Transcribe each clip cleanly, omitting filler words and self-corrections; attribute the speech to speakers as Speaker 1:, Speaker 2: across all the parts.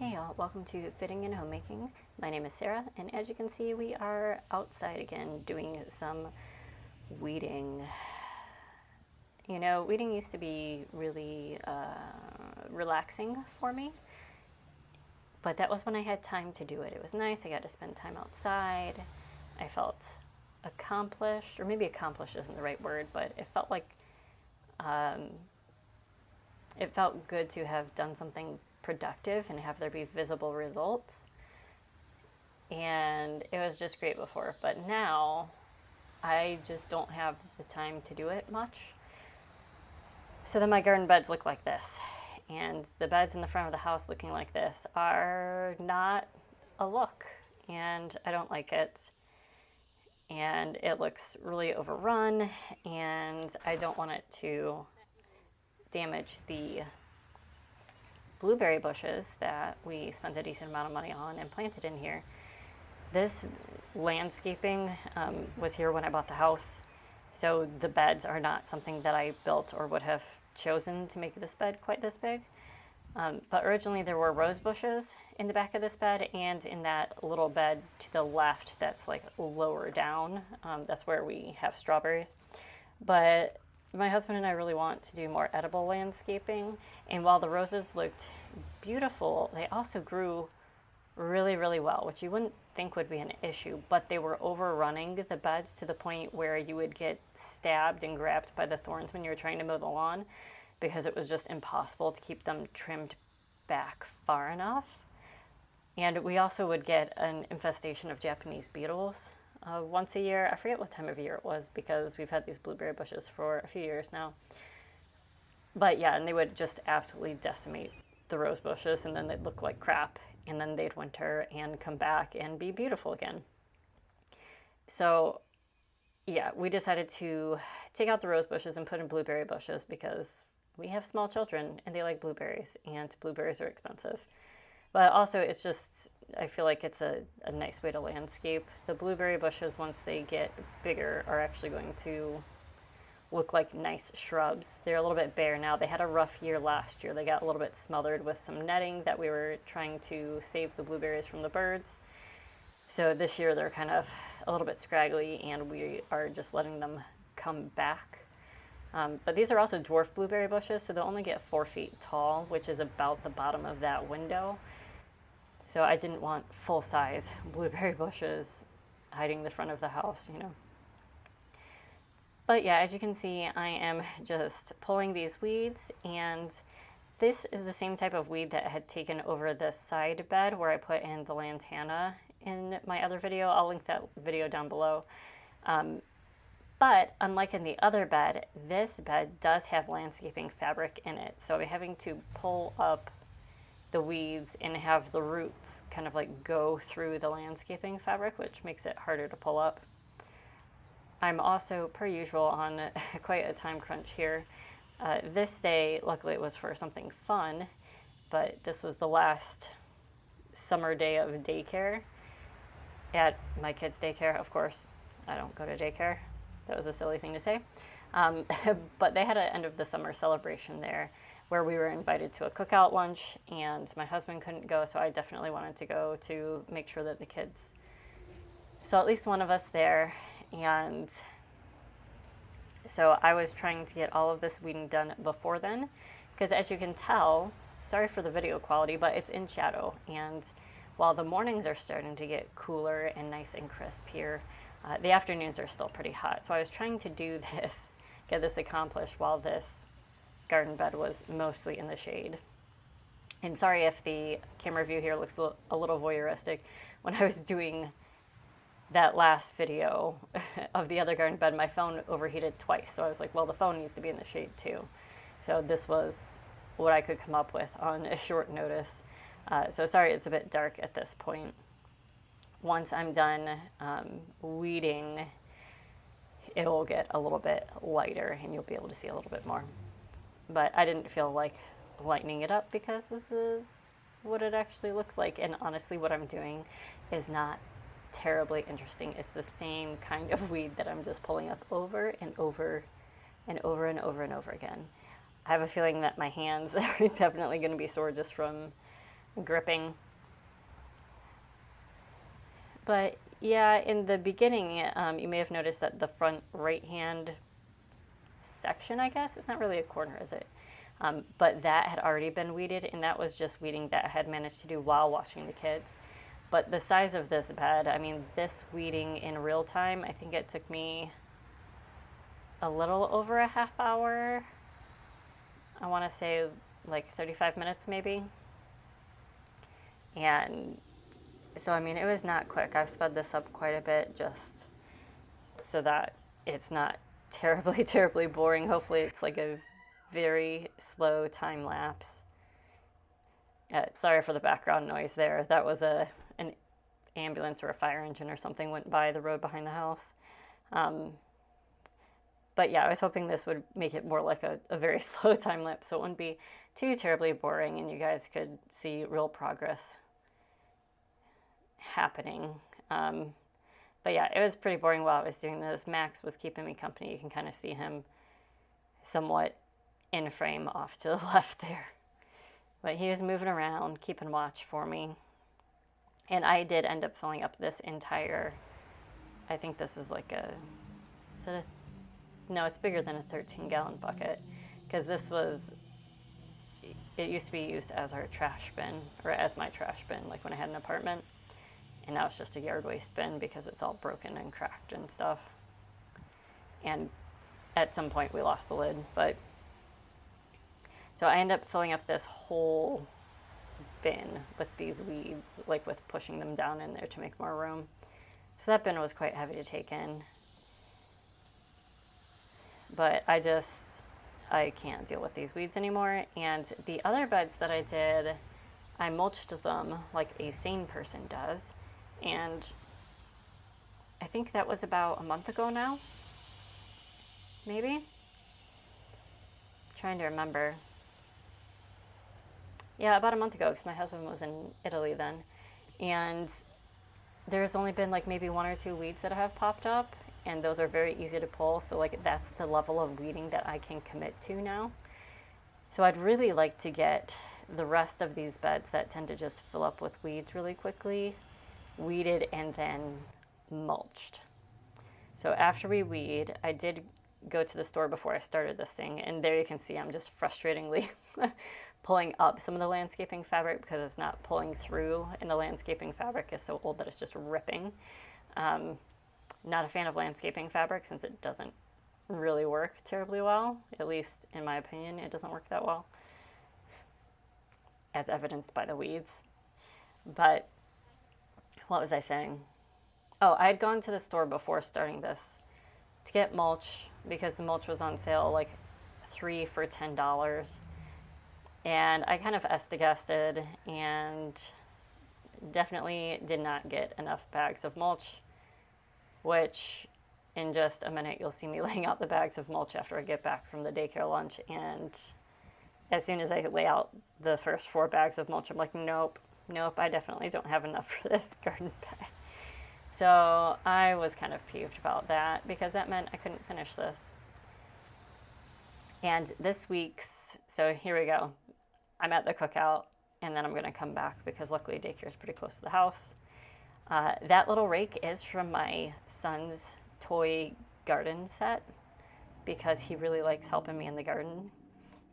Speaker 1: Hey y'all, welcome to Fitting and Homemaking. My name is Sarah, and as you can see, we are outside again doing some weeding. You know, weeding used to be really relaxing for me, but that was when I had time to do it. It was nice, I got to spend time outside. I felt accomplished, or maybe accomplished isn't the right word, but it felt like it felt good to have done something productive and have there be visible results. And it was just great before, but now I just don't have the time to do it much. So then my garden beds look like this, and the beds in the front of the house looking like this are not a look, and I don't like it. And it looks really overrun, and I don't want it to damage the blueberry bushes that we spent a decent amount of money on and planted in here. This landscaping was here when I bought the house, so the beds are not something that I built or would have chosen to make this bed quite this big. But originally there were rose bushes in the back of this bed and in that little bed to the left that's like lower down. That's where we have strawberries. But my husband and I really want to do more edible landscaping. And while the roses looked beautiful, they also grew really, really well, which you wouldn't think would be an issue, but they were overrunning the beds to the point where you would get stabbed and grabbed by the thorns when you were trying to mow the lawn, because it was just impossible to keep them trimmed back far enough. And we also would get an infestation of Japanese beetles once a year. I forget what time of year it was because we've had these blueberry bushes for a few years now. But yeah, and they would just absolutely decimate the rose bushes, and then they'd look like crap, and then they'd winter and come back and be beautiful again. So yeah, we decided to take out the rose bushes and put in blueberry bushes because we have small children and they like blueberries, and blueberries are expensive. But also it's just, I feel like it's a nice way to landscape. The blueberry bushes, once they get bigger, are actually going to look like nice shrubs. They're a little bit bare now. They had a rough year last year. They got a little bit smothered with some netting that we were trying to save the blueberries from the birds. So this year they're kind of a little bit scraggly, and we are just letting them come back. But these are also dwarf blueberry bushes, so they'll only get 4 feet tall, which is about the bottom of that window. So I didn't want full-size blueberry bushes hiding the front of the house, you know. But yeah, as you can see, I am just pulling these weeds, and this is the same type of weed that I had taken over the side bed where I put in the lantana in my other video. I'll link that video down below. But unlike in the other bed, this bed does have landscaping fabric in it. So I'm having to pull up the weeds and have the roots kind of like go through the landscaping fabric, which makes it harder to pull up. I'm also, per usual, on quite a time crunch here. This day, luckily it was for something fun, but this was the last summer day of daycare at my kids' daycare. Of course, I don't go to daycare. That was a silly thing to say. But they had an end of the summer celebration there where we were invited to a cookout lunch, and my husband couldn't go, so I definitely wanted to go to make sure that the kids saw at least one of us there. And so I was trying to get all of this weeding done before then, because as you can tell, sorry for the video quality, but it's in shadow. And while the mornings are starting to get cooler and nice and crisp here, the afternoons are still pretty hot. So I was trying to do this, get this accomplished while this garden bed was mostly in the shade. And sorry if the camera view here looks a little voyeuristic. When I was doing that last video of the other garden bed, my phone overheated twice. So I was like, well, the phone needs to be in the shade too. So this was what I could come up with on a short notice. So sorry it's a bit dark at this point. Once I'm done weeding, it will get a little bit lighter and you'll be able to see a little bit more. But I didn't feel like lightening it up because this is what it actually looks like. And honestly, what I'm doing is not terribly interesting. It's the same kind of weed that I'm just pulling up over and over and over and over and over again. I have a feeling that my hands are definitely going to be sore just from gripping. But yeah, in the beginning, you may have noticed that the front right hand section, I guess, it's not really a corner, is it? But that had already been weeded, and that was just weeding that I had managed to do while watching the kids. But the size of this bed, I mean, this weeding in real time, I think it took me a little over a half hour. I want to say like 35 minutes maybe. And so, I mean, it was not quick. I've sped this up quite a bit just so that it's not terribly, terribly boring. Hopefully, it's like a very slow time lapse. Sorry for the background noise there. That was an ambulance or a fire engine or something went by the road behind the house. But yeah, I was hoping this would make it more like a very slow time lapse so it wouldn't be too terribly boring and you guys could see real progress happening. But yeah, it was pretty boring while I was doing this. Max was keeping me company. You can kind of see him somewhat in frame off to the left there. But he was moving around, keeping watch for me. And I did end up filling up this entire, I think this is like no, it's bigger than a 13-gallon bucket. Because this was, it used to be used as our trash bin, or as my trash bin, like when I had an apartment. And now it's just a yard waste bin because it's all broken and cracked and stuff. And at some point we lost the lid, but so I end up filling up this whole bin with these weeds, like with pushing them down in there to make more room. So that bin was quite heavy to take in. But I can't deal with these weeds anymore. And the other beds that I did, I mulched them like a sane person does. And I think that was about a month ago now. Maybe? Trying to remember. Yeah, about a month ago, because my husband was in Italy then. And there's only been like maybe one or two weeds that have popped up, and those are very easy to pull. So like that's the level of weeding that I can commit to now. So I'd really like to get the rest of these beds that tend to just fill up with weeds really quickly, weeded and then mulched. So after we weed, I did go to the store before I started this thing, and there you can see I'm just frustratingly pulling up some of the landscaping fabric because it's not pulling through, and the landscaping fabric is so old that it's just ripping. Not a fan of landscaping fabric since it doesn't really work terribly well, at least in my opinion. It doesn't work that well, as evidenced by the weeds. But what was I saying? Oh, I had gone to the store before starting this to get mulch because the mulch was on sale, like 3 for $10. And I kind of estigated and definitely did not get enough bags of mulch, which in just a minute you'll see me laying out the bags of mulch after I get back from the daycare lunch. And as soon as I lay out the first 4 bags of mulch, I'm like, nope, I definitely don't have enough for this garden bed. So I was kind of peeved about that because that meant I couldn't finish this. And this week's, so here we go. I'm at the cookout, and then I'm going to come back because luckily daycare is pretty close to the house. That little rake is from my son's toy garden set because he really likes helping me in the garden.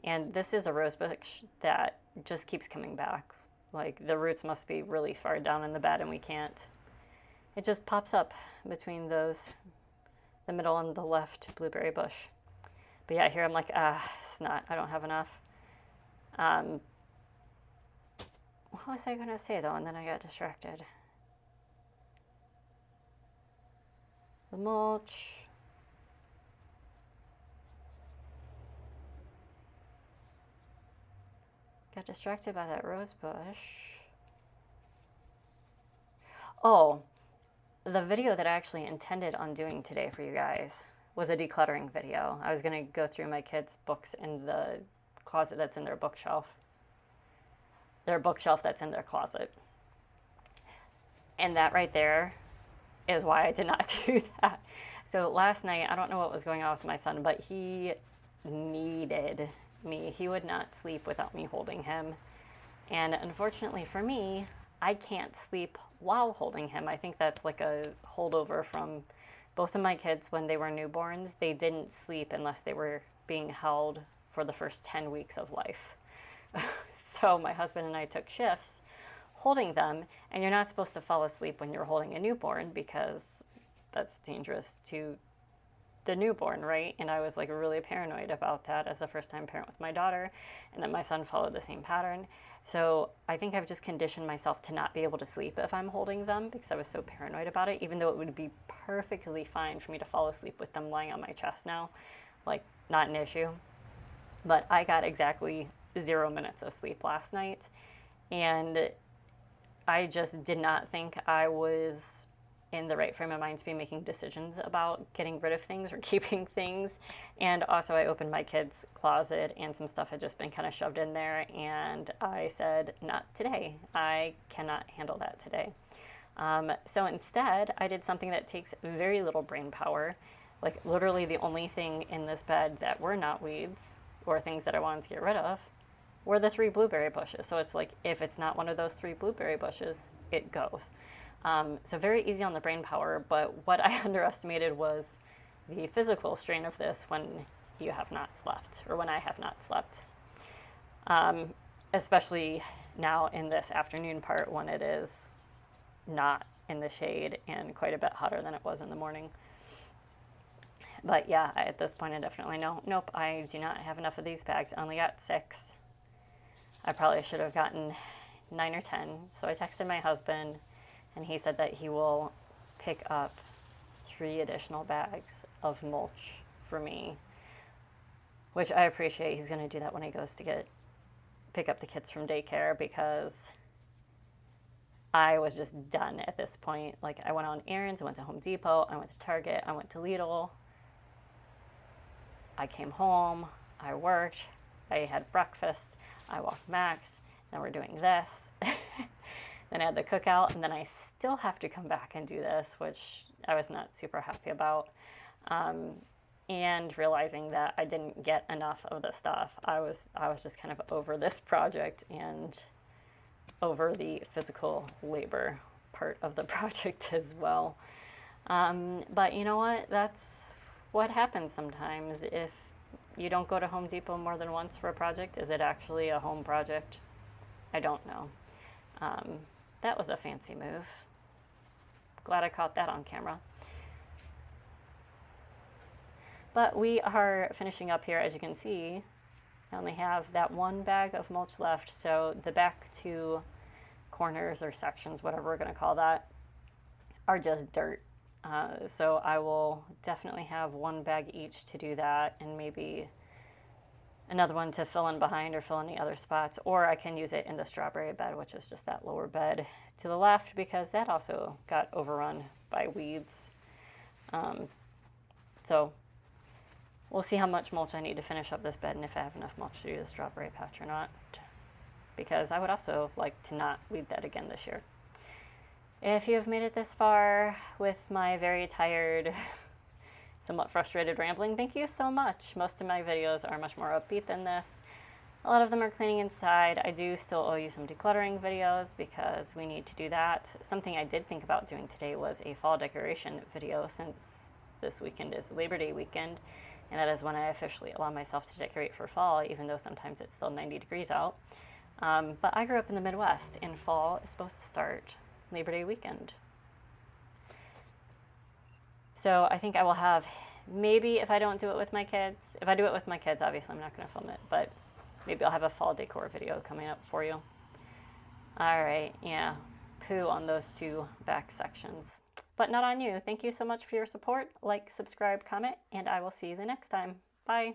Speaker 1: And this is a rose bush that just keeps coming back. Like the roots must be really far down in the bed and we can't. It just pops up between those, the middle and the left blueberry bush. But yeah, here I'm like, snot, I don't have enough. What was I going to say though? And then I got distracted. The mulch. Got distracted by that rose bush. Oh, the video that I actually intended on doing today for you guys was a decluttering video. I was going to go through my kids' books in the closet that's in their bookshelf. Their bookshelf that's in their closet. And that right there is why I did not do that. So last night, I don't know what was going on with my son, but he needed me. He would not sleep without me holding him. And unfortunately for me, I can't sleep while holding him. I think that's like a holdover from both of my kids when they were newborns. They didn't sleep unless they were being held for the first 10 weeks of life. So my husband and I took shifts holding them, and you're not supposed to fall asleep when you're holding a newborn because that's dangerous to the newborn, right? And I was like really paranoid about that as a first time parent with my daughter, and then my son followed the same pattern. So I think I've just conditioned myself to not be able to sleep if I'm holding them because I was so paranoid about it, even though it would be perfectly fine for me to fall asleep with them lying on my chest now, like not an issue. But I got exactly 0 minutes of sleep last night, and I just did not think I was in the right frame of mind to be making decisions about getting rid of things or keeping things. And also, I opened my kids' closet and some stuff had just been kind of shoved in there, and I said, not today. I cannot handle that today. So instead, I did something that takes very little brain power. Like, literally, the only thing in this bed that were not weeds or things that I wanted to get rid of were the 3 blueberry bushes. So it's like, if it's not one of those 3 blueberry bushes, it goes. So very easy on the brain power, but what I underestimated was the physical strain of this when you have not slept, or when I have not slept. Especially now in this afternoon part when it is not in the shade and quite a bit hotter than it was in the morning. But yeah, at this point I definitely know, nope, I do not have enough of these bags. I only got 6. I probably should have gotten 9 or 10. So I texted my husband, and he said that he will pick up 3 additional bags of mulch for me, which I appreciate. He's going to do that when he goes to pick up the kids from daycare, because I was just done at this point. Like, I went on errands, I went to Home Depot, I went to Target, I went to Lidl. I came home, I worked, I had breakfast, I walked Max, then we're doing this. Then I had the cookout, and then I still have to come back and do this, which I was not super happy about. And realizing that I didn't get enough of the stuff. I was just kind of over this project and over the physical labor part of the project as well. But you know what? That's what happens sometimes. If you don't go to Home Depot more than once for a project, is it actually a home project? I don't know. That was a fancy move. Glad I caught that on camera. But we are finishing up here. As you can see, I only have that 1 bag of mulch left. So the back 2 corners or sections, whatever we're going to call that, are just dirt. So I will definitely have 1 bag each to do that, and maybe another one to fill in behind or fill in the other spots. Or I can use it in the strawberry bed, which is just that lower bed to the left, because that also got overrun by weeds. So we'll see how much mulch I need to finish up this bed, and if I have enough mulch to do the strawberry patch or not, because I would also like to not weed that again this year. If you have made it this far with my very tired, somewhat frustrated rambling, thank you so much. Most of my videos are much more upbeat than this. A lot of them are cleaning inside. I do still owe you some decluttering videos because we need to do that. Something I did think about doing today was a fall decoration video, since this weekend is Labor Day weekend, and that is when I officially allow myself to decorate for fall, even though sometimes it's still 90 degrees out. But I grew up in the Midwest, and fall is supposed to start Labor Day weekend. So I think I will have, maybe if I don't do it with my kids, if I do it with my kids, obviously I'm not going to film it, but maybe I'll have a fall decor video coming up for you. All right, yeah, poo on those 2 back sections. But not on you. Thank you so much for your support. Like, subscribe, comment, and I will see you the next time. Bye.